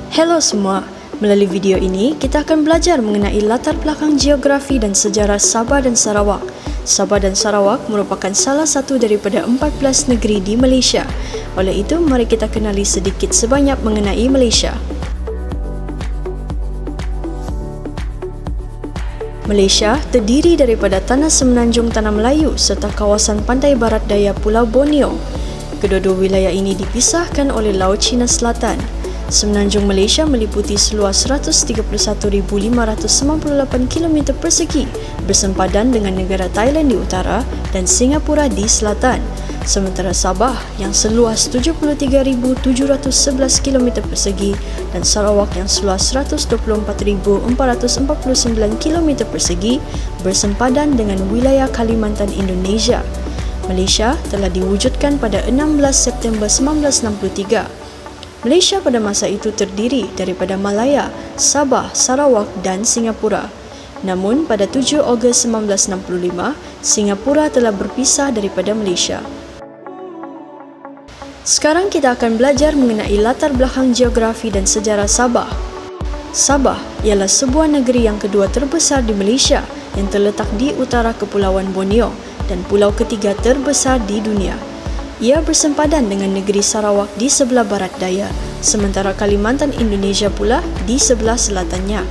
Hello semua, melalui video ini kita akan belajar mengenai latar belakang geografi dan sejarah Sabah dan Sarawak. Sabah dan Sarawak merupakan salah satu daripada 14 negeri di Malaysia. Oleh itu, mari kita kenali sedikit sebanyak mengenai Malaysia. Malaysia terdiri daripada tanah semenanjung Tanah Melayu serta kawasan pantai barat daya Pulau Borneo. Kedua-dua wilayah ini dipisahkan oleh Laut Cina Selatan. Semenanjung Malaysia meliputi seluas 131,598 km persegi bersempadan dengan negara Thailand di utara dan Singapura di selatan. Sementara Sabah yang seluas 73,711 km persegi dan Sarawak yang seluas 124,449 km persegi bersempadan dengan wilayah Kalimantan Indonesia. Malaysia telah diwujudkan pada 16 September 1963. Malaysia pada masa itu terdiri daripada Malaya, Sabah, Sarawak dan Singapura. Namun pada 7 Ogos 1965, Singapura telah berpisah daripada Malaysia. Sekarang kita akan belajar mengenai latar belakang geografi dan sejarah Sabah. Sabah ialah sebuah negeri yang kedua terbesar di Malaysia yang terletak di utara Kepulauan Borneo dan pulau ketiga terbesar di dunia. Ia bersempadan dengan negeri Sarawak di sebelah barat daya, sementara Kalimantan Indonesia pula di sebelah selatannya.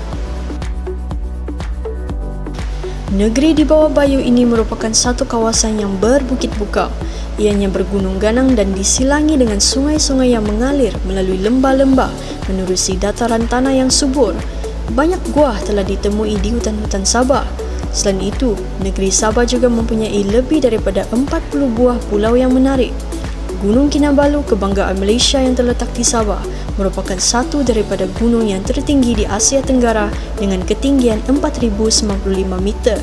Negeri di bawah Bayu ini merupakan satu kawasan yang berbukit bukau. Ianya bergunung ganang dan disilangi dengan sungai-sungai yang mengalir melalui lembah-lembah menerusi dataran tanah yang subur. Banyak gua telah ditemui di hutan-hutan Sabah. Selain itu, negeri Sabah juga mempunyai lebih daripada 40 buah pulau yang menarik. Gunung Kinabalu, kebanggaan Malaysia yang terletak di Sabah, merupakan satu daripada gunung yang tertinggi di Asia Tenggara dengan ketinggian 4,095 meter.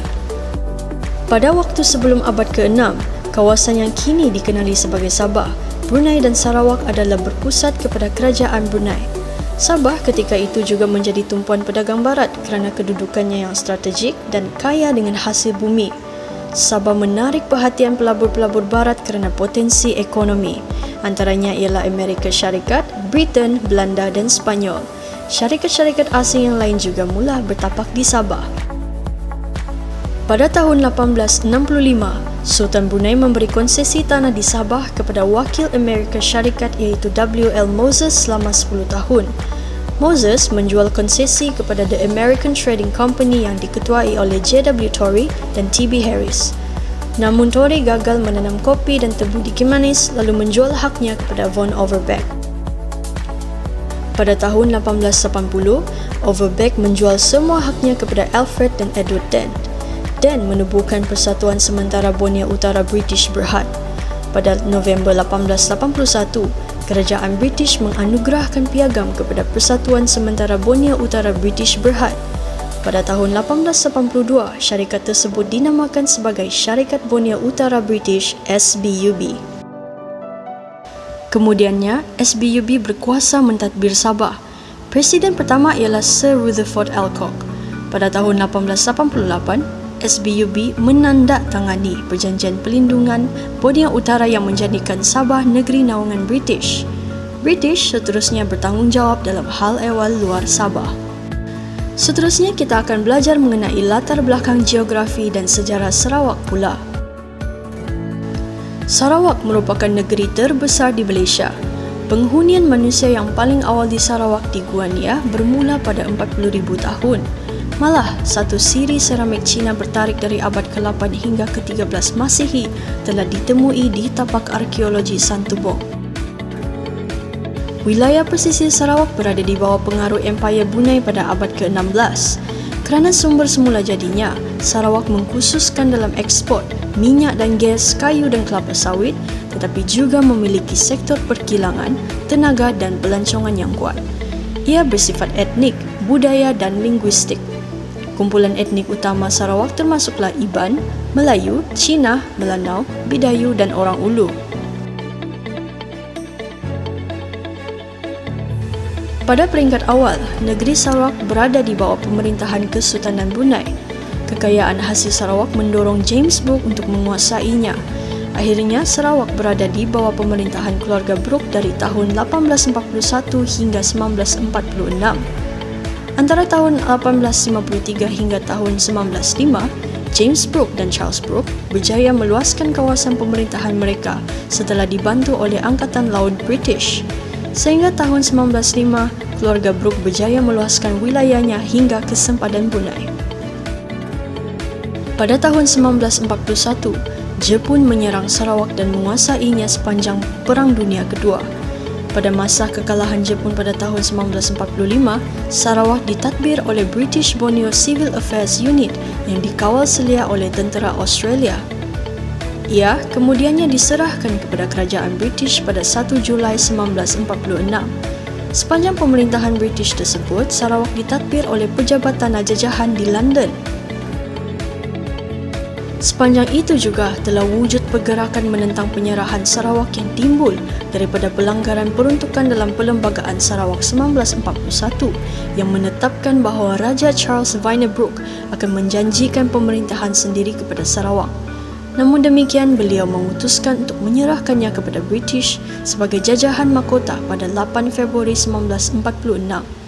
Pada waktu sebelum abad ke-6, kawasan yang kini dikenali sebagai Sabah, Brunei dan Sarawak adalah berpusat kepada Kerajaan Brunei. Sabah ketika itu juga menjadi tumpuan pedagang barat kerana kedudukannya yang strategik dan kaya dengan hasil bumi. Sabah menarik perhatian pelabur-pelabur barat kerana potensi ekonomi. Antaranya ialah Amerika Syarikat, Britain, Belanda dan Sepanyol. Syarikat-syarikat asing yang lain juga mula bertapak di Sabah. Pada tahun 1865, Sultan Brunei memberi konsesi tanah di Sabah kepada wakil Amerika Syarikat iaitu W.L. Moses selama 10 tahun. Moses menjual konsesi kepada The American Trading Company yang diketuai oleh J.W. Torrey dan T.B. Harris. Namun Torrey gagal menanam kopi dan tebu di Kimanis lalu menjual haknya kepada Von Overbeck. Pada tahun 1880, Overbeck menjual semua haknya kepada Alfred dan Edward Dent. Dan menubuhkan Persatuan Sementara Borneo Utara British Berhad. Pada November 1881, Kerajaan British menganugerahkan piagam kepada Persatuan Sementara Borneo Utara British Berhad. Pada tahun 1882, syarikat tersebut dinamakan sebagai Syarikat Borneo Utara British SBUB. Kemudiannya, SBUB berkuasa mentadbir Sabah. Presiden pertama ialah Sir Rutherford Alcock. Pada tahun 1888, SBUB menandatangani Perjanjian Perlindungan Borneo Utara yang menjadikan Sabah negeri naungan British. British seterusnya bertanggungjawab dalam hal ehwal luar Sabah. Seterusnya kita akan belajar mengenai latar belakang geografi dan sejarah Sarawak pula. Sarawak merupakan negeri terbesar di Malaysia. Penghunian manusia yang paling awal di Sarawak di Gua Nia bermula pada 40,000 tahun. Malah, satu siri seramik Cina bertarikh dari abad ke-8 hingga ke-13 Masihi telah ditemui di tapak arkeologi Santubong. Wilayah pesisir Sarawak berada di bawah pengaruh Empayar Brunei pada abad ke-16. Kerana sumber semula jadinya, Sarawak mengkhususkan dalam ekspor minyak dan gas, kayu dan kelapa sawit, tetapi juga memiliki sektor perkilangan, tenaga dan pelancongan yang kuat. Ia bersifat etnik, budaya dan linguistik. Kumpulan etnik utama Sarawak termasuklah Iban, Melayu, Cina, Melanau, Bidayu dan orang Ulu. Pada peringkat awal, negeri Sarawak berada di bawah pemerintahan Kesultanan Brunei. Kekayaan hasil Sarawak mendorong James Brooke untuk menguasainya. Akhirnya, Sarawak berada di bawah pemerintahan keluarga Brooke dari tahun 1841 hingga 1946. Antara tahun 1853 hingga tahun 1905, James Brooke dan Charles Brooke berjaya meluaskan kawasan pemerintahan mereka setelah dibantu oleh Angkatan Laut British. Sehingga tahun 1905, keluarga Brooke berjaya meluaskan wilayahnya hingga ke sempadan Brunei. Pada tahun 1941, Jepun menyerang Sarawak dan menguasainya sepanjang Perang Dunia Kedua. Pada masa kekalahan Jepun pada tahun 1945, Sarawak ditadbir oleh British Borneo Civil Affairs Unit yang dikawal selia oleh tentera Australia. Ia kemudiannya diserahkan kepada kerajaan British pada 1 Julai 1946. Sepanjang pemerintahan British tersebut, Sarawak ditadbir oleh pejabat tanah jajahan di London. Sepanjang itu juga telah wujud pergerakan menentang penyerahan Sarawak yang timbul daripada pelanggaran peruntukan dalam Perlembagaan Sarawak 1941 yang menetapkan bahawa Raja Charles Vyner Brooke akan menjanjikan pemerintahan sendiri kepada Sarawak. Namun demikian, beliau memutuskan untuk menyerahkannya kepada British sebagai jajahan mahkota pada 8 Februari 1946.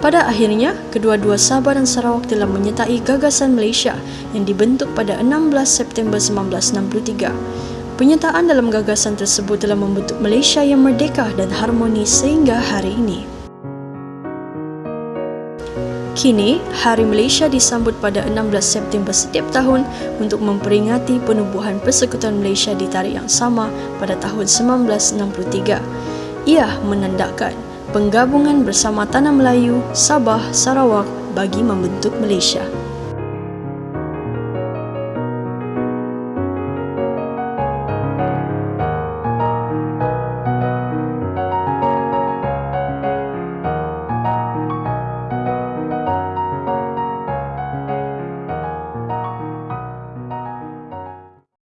Pada akhirnya, kedua-dua Sabah dan Sarawak telah menyertai Gagasan Malaysia yang dibentuk pada 16 September 1963. Penyertaan dalam gagasan tersebut telah membentuk Malaysia yang merdeka dan harmonis sehingga hari ini. Kini, Hari Malaysia disambut pada 16 September setiap tahun untuk memperingati penubuhan Persekutuan Malaysia di tarikh yang sama pada tahun 1963. Ia menandakan penggabungan bersama Tanah Melayu, Sabah, Sarawak bagi membentuk Malaysia.